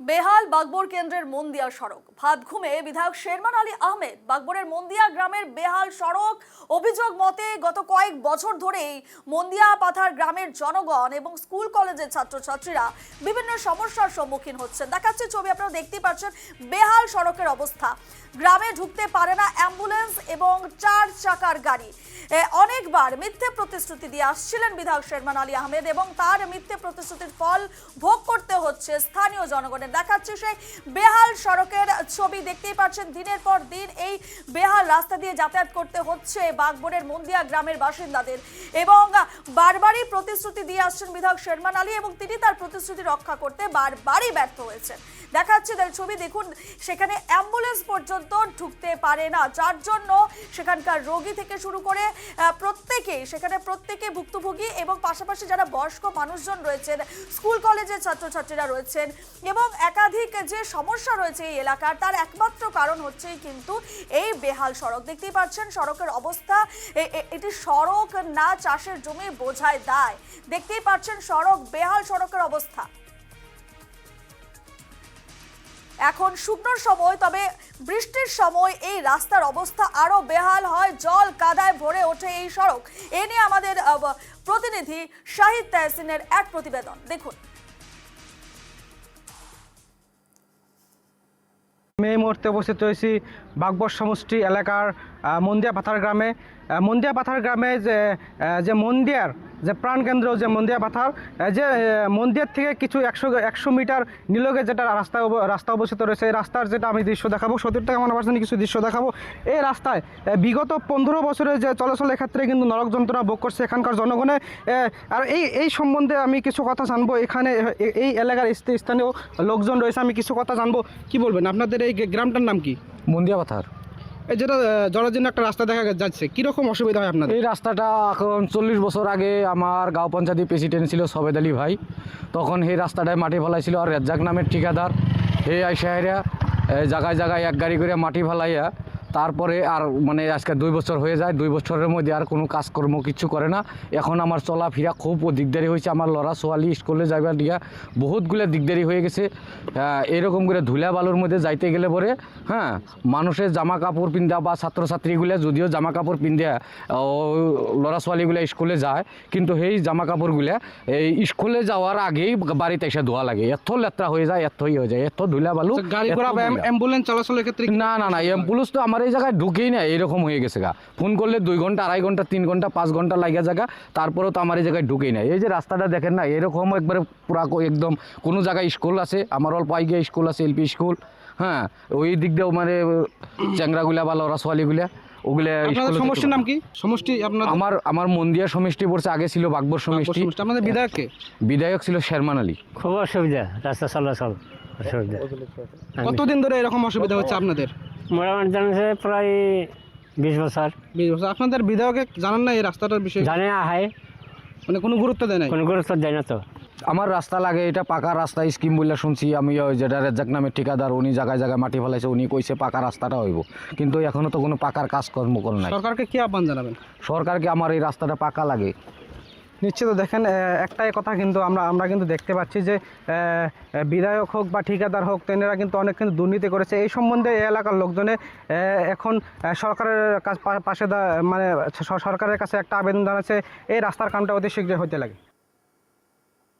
বেহাল বাগবর কেন্দ্রের মন্দিয়া সড়ক ভাত ঘুমে বিধায়ক শেরমান আলী আহমেদ বাগবরের মন্দিয়া গ্রামের বেহাল সড়ক অভিযোগ মতে গত কয়েক বছর ধরেই মন্দিয়া পাথার গ্রামের জনগণ এবং স্কুল কলেজের ছাত্রছাত্রীরা বিভিন্ন সমস্যার সম্মুখীন হচ্ছেন। দেখাচ্ছে ছবি, আপনারা দেখতে পাচ্ছেন বেহাল সড়কের অবস্থা। গ্রামে ঢুকতে পারে না অ্যাম্বুলেন্স এবং 4 চাকার গাড়ি। অনেকবার মিথ্যে প্রতিশ্রুতি দিয়ে আসছিলেন বিধায়ক শেরমান আলী আহমেদ এবং তার মিথ্যে প্রতিশ্রুতির ফল ভোগ করতে হচ্ছে স্থানীয় জনগণের। দেখাচ্ছে সেই বেহাল সড়কের ছবি, দেখতেই পাচ্ছেন দিনের পর দিন এই বেহাল রাস্তা দিয়ে যাতায়াত করতে হচ্ছে বাগবরের মন্দিয়া গ্রামের বাসিন্দাদের এবং বারবারই প্রতিশ্রুতি দিয়ে আসছেন বিধায়ক শেরমান আলী এবং তিনি তার প্রতিশ্রুতি রক্ষা করতে বারবারই ব্যর্থ হয়েছেন। দেখাচ্ছে ছবি, দেখুন সেখানে অ্যাম্বুলেন্স পর্যন্ত ঢুকতে পারে না, যার জন্য সেখানকার রোগী থেকে শুরু করে প্রত্যেকে ভুক্তভোগী এবং পাশাপাশি যারা বয়স্ক মানুষজন রয়েছেন, স্কুল কলেজের ছাত্রছাত্রীরা রয়েছেন এবং একাধিক যে সমস্যা রয়েছে এই এলাকার, তার একমাত্র কারণ হচ্ছে কিন্তু এই বেহাল সড়ক। দেখতেই পাচ্ছেন সড়কের অবস্থা, এটি সড়ক না চাষের জমি বোঝায় দায়। দেখতেই পাচ্ছেন সড়ক, বেহাল সড়কের অবস্থা। এখন শুকনোর সময়, তবে বৃষ্টির সময় এই রাস্তার অবস্থা আরো বেহাল হয়, জল কাদায় ভরে ওঠে এই সড়ক। এ নিয়ে আমাদের প্রতিনিধি শাহিদ তাহসিনের এক প্রতিবেদন দেখুন। আমি এই মুহূর্তে উপস্থিত রয়েছি বাগবর সমষ্টি এলাকার মন্দিয়া পাথার গ্রামে। মন্দিয়া পাথার গ্রামে যে মন্দিয়ার যে প্রাণকেন্দ্র, যে মন্দিয়া পাথার, যে মন্দির থেকে কিছু 100 মিটার নিলগে যেটা রাস্তা অবস্থিত রয়েছে, এই রাস্তার যেটা আমি দৃশ্য দেখাবো, 70 টাকা আমার পার্সেন্ট কিছু দৃশ্য দেখাবো। এই রাস্তায় বিগত 15 বছরের যে চলাচলের ক্ষেত্রে কিন্তু নরক যন্ত্রণা ভোগ করছে এখানকার জনগণে। আর এই সম্বন্ধে আমি কিছু কথা জানবো, এখানে এই এলাকার স্থানীয় লোকজন রয়েছে, আমি কিছু কথা জানবো। কি বলবেন, আপনাদের এই গ্রামটার নাম কি? মন্দিয়া পাথার। এই যেটা জলের জন্য একটা রাস্তা দেখা যাচ্ছে, কীরকম অসুবিধা হয় আপনাদের? এই রাস্তাটা এখন 40 বছর আগে আমার গাঁও পঞ্চায়েতের প্রেসিডেন্ট ছিল সবেদ আলী ভাই, তখন এই রাস্তাটায় মাটি ফেলাইছিল। আর রেজ্জাক নামের ঠিকাদার এই আইসাহেরা জায়গায় জায়গায় এক গাড়ি করে মাটি ফেলাইয়া তারপরে আর মানে আজকে 2 বছর হয়ে যায়, 2 বছরের মধ্যে আর কোনো কাজকর্ম কিছু করে না। এখন আমার চলাফেরা খুব দিকদারি হয়েছে, আমার লড়া ছোয়ালি স্কুলে যাইবার দিয়া বহুতগুলো দিকদারি হয়ে গেছে। এরকম করে ধুলা বালুর মধ্যে যাইতে গেলে পরে মানুষের জামা কাপড় পিন্ধা বা ছাত্রছাত্রীগুলো যদিও জামা কাপড় পিন্ধা লড়া ছোয়ালিগুলো স্কুলে যায়, কিন্তু সেই জামা কাপড়গুলো এই স্কুলে যাওয়ার আগেই বাড়িতে এসে ধোয়া লাগে। এত লেত্রা হয়ে যায়, এত হয়ে যায়, এত ধুলা বালু। গাড়ি ঘোড়া অ্যাম্বুলেন্স চলাচলের ক্ষেত্রে না, অ্যাম্বুলেন্স তো আমার এই জায়গায় ঢুকেই না, এরকম হয়ে গেছে গা। ফোন করলে 2 ঘন্টা, 2.5 ঘন্টা, 3 ঘন্টা, 5 ঘন্টা লাগিয়ে জায়গা, তারপরেও তো আমার এই জায়গায় ঢুকেই না। এই যে রাস্তাটা দেখেন না, এরকম একবারে পুরা একদম কোনো জায়গায় স্কুল আছে, আমার অল্প আইগিয়া স্কুল আছে, এলপি স্কুল, ওই দিক দিয়েও মানে চ্যাংরাগুলা বা লড়া ছোয়ালিগুলা ওগুলা। সমষ্টির নাম কি? সমষ্টি আপনার? আমার মন্দিয়া সমষ্টি পড়ছে, আগে ছিল বাগবর সমষ্টি। আমাদের বিধায়ককে? বিধায়ক ছিল শেরমান আলী। খুব অসুবিধা, রাস্তা চলাচল অসুবিধা। কতদিন ধরে এরকম অসুবিধা হচ্ছে আপনাদের? মোটামুটি জানছে প্রায় 20 বছর। 20 বছর। আপনাদের বিধায়ককে জানান না এই রাস্তাটার বিষয়ে? জানে আহাই, মানে কোনো গুরুত্ব দেয় না? কোনো গুরুত্ব দেয় না তো। আমার রাস্তা লাগে, এটা পাকা রাস্তা স্কিম বলে শুনছি আমি। ওই যেটা রেজ্জাক নামের ঠিকাদার, উনি জায়গায় জায়গায় মাটি ফেলাইছে, উনি কইছে পাকা রাস্তাটা হইব, কিন্তু এখনও তো কোনো পাকার কাজকর্ম করে নাই। সরকারকে কি আহ্বান জানাবেন? সরকারকে আমার এই রাস্তাটা পাকা লাগে। নিশ্চিত। দেখেন একটাই কথা কিন্তু আমরা কিন্তু দেখতে পাচ্ছি যে বিধায়ক হোক বা ঠিকাদার হোক, তেনারা কিন্তু অনেক কিন্তু দুর্নীতি করেছে। এই সম্বন্ধে এই এলাকার লোকজনে এখন সরকারের পাশে মানে সরকারের কাছে একটা আবেদন জানাচ্ছে, এই রাস্তার কামটা অতি শীঘ্রই হতে লাগে।